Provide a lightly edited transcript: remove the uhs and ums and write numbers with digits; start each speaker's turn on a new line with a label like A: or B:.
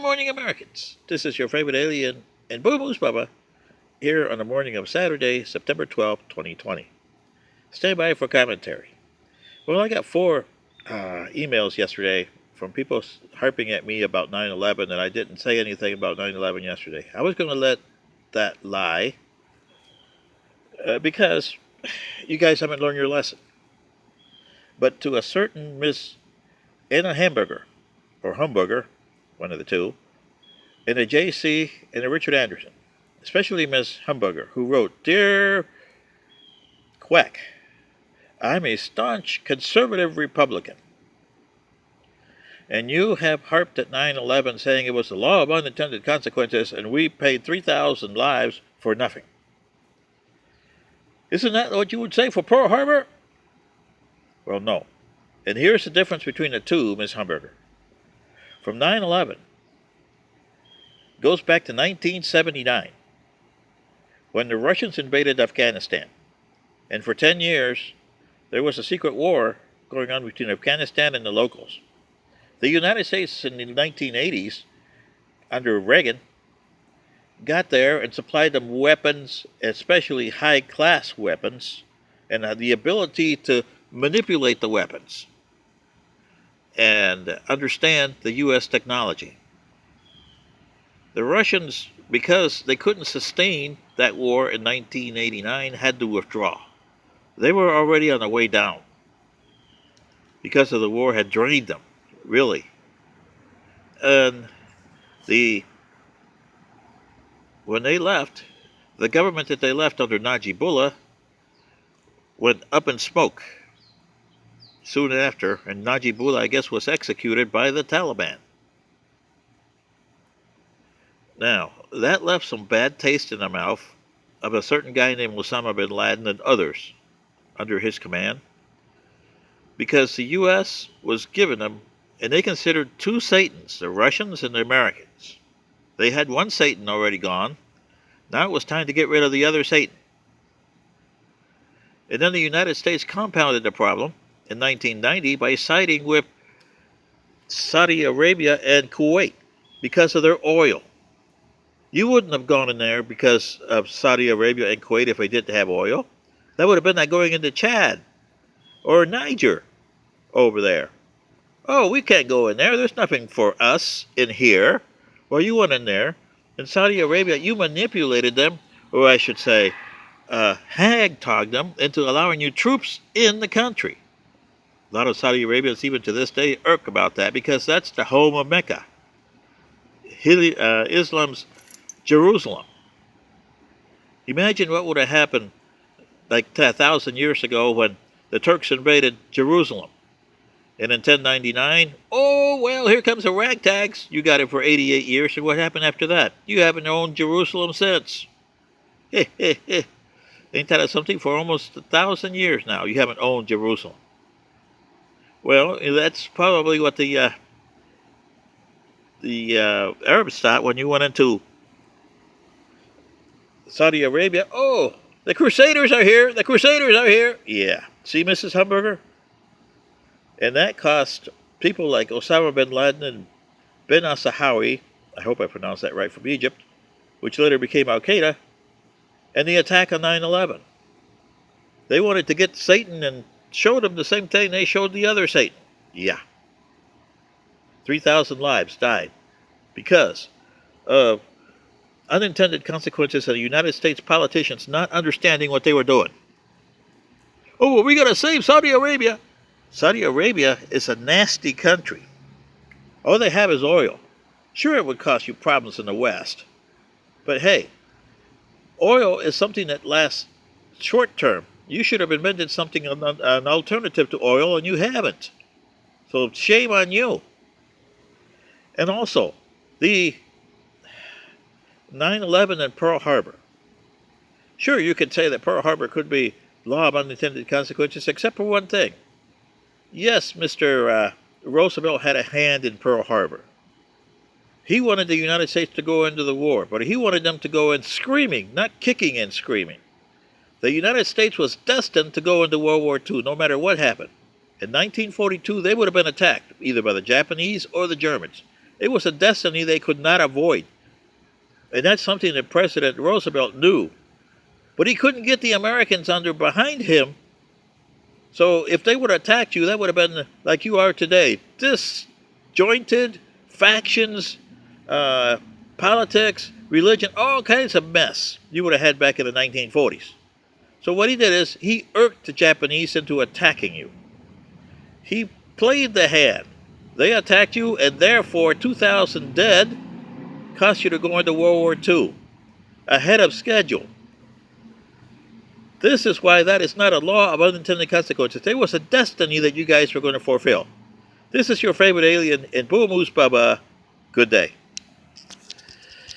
A: morning, Americans. This is your favorite alien and Boo Boo's Bubba here on the morning of Saturday, September 12th, 2020. Stand by for commentary. Well, I got four emails yesterday from people harping at me about 9/11, and I didn't say anything about 9/11 yesterday. I was going to let that lie because you guys haven't learned your lesson. But to a certain Miss Anna Hamburger, or Humburger, one of the two, and a J.C. and a Richard Anderson, especially Miss Humburger, who wrote, "Dear Quack, I'm a staunch conservative Republican, and you have harped at 9/11 saying it was the law of unintended consequences and we paid 3,000 lives for nothing. Isn't that what you would say for Pearl Harbor?" Well, no. And here's the difference between the two, Miss Humburger. From 9/11 goes back to 1979, when the Russians invaded Afghanistan. And for 10 years, there was a secret war going on between Afghanistan and the locals. The United States in the 1980s, under Reagan, got there and supplied them weapons, especially high-class weapons, and had the ability to manipulate the weapons and understand the U.S. technology. The Russians, because they couldn't sustain that war in 1989, had to withdraw. They were already on the way down because of the war had drained them, really. And when they left, the government that they left under Najibullah went up in smoke soon after, and Najibullah, I guess, was executed by the Taliban. Now, that left some bad taste in the mouth of a certain guy named Osama bin Laden and others under his command, because the U.S. was giving them, and they considered two Satans, the Russians and the Americans. They had one Satan already gone. Now it was time to get rid of the other Satan. And then the United States compounded the problem in 1990 by siding with Saudi Arabia and Kuwait because of their oil. You wouldn't have gone in there because of Saudi Arabia and Kuwait if they didn't have oil. That would have been like going into Chad or Niger over there. Oh, we can't go in there. There's nothing for us in here. Well, you went in there. In Saudi Arabia, you manipulated them, or I should say, hag-togged them into allowing you troops in the country. A lot of Saudi Arabians, even to this day, irk about that because that's the home of Mecca, Islam's Jerusalem. Imagine what would have happened like 1,000 years ago when the Turks invaded Jerusalem. And in 1099, oh, well, here comes the ragtags. You got it for 88 years, and what happened after that? You haven't owned Jerusalem since. Ain't that something? For almost 1,000 years now, you haven't owned Jerusalem. Well, that's probably what the Arabs thought when you went into Saudi Arabia. Oh, the Crusaders are here. The Crusaders are here. Yeah. See, Mrs. Humburger? And that cost people like Osama bin Laden and Ben al-Sahawi, I hope I pronounced that right, from Egypt, which later became Al-Qaeda, and the attack on 9/11. They wanted to get Satan and showed him the same thing they showed the other Satan. Yeah. 3,000 lives died because of unintended consequences of the United States politicians not understanding what they were doing. Oh, well, we got to save Saudi Arabia. Saudi Arabia is a nasty country. All they have is oil. Sure, it would cost you problems in the West. But hey, oil is something that lasts short term. You should have invented something, an alternative to oil, and you haven't. So shame on you. And also, the 9/11 and Pearl Harbor. Sure, you could say that Pearl Harbor could be law of unintended consequences, except for one thing. Yes, Mr. Roosevelt had a hand in Pearl Harbor. He wanted the United States to go into the war, but he wanted them to go in screaming, not kicking and screaming. The United States was destined to go into World War II, no matter what happened. In 1942, they would have been attacked, either by the Japanese or the Germans. It was a destiny they could not avoid. And that's something that President Roosevelt knew. But he couldn't get the Americans under behind him. So if they would have attacked you, that would have been like you are today. Disjointed factions, politics, religion, all kinds of mess you would have had back in the 1940s. So what he did is he irked the Japanese into attacking you. He played the hand. They attacked you, and therefore 2,000 dead cost you to go into World War II ahead of schedule. This is why that is not a law of unintended consequences. There was a destiny that you guys were going to fulfill. This is your favorite alien in Boom Moose Baba. Good day.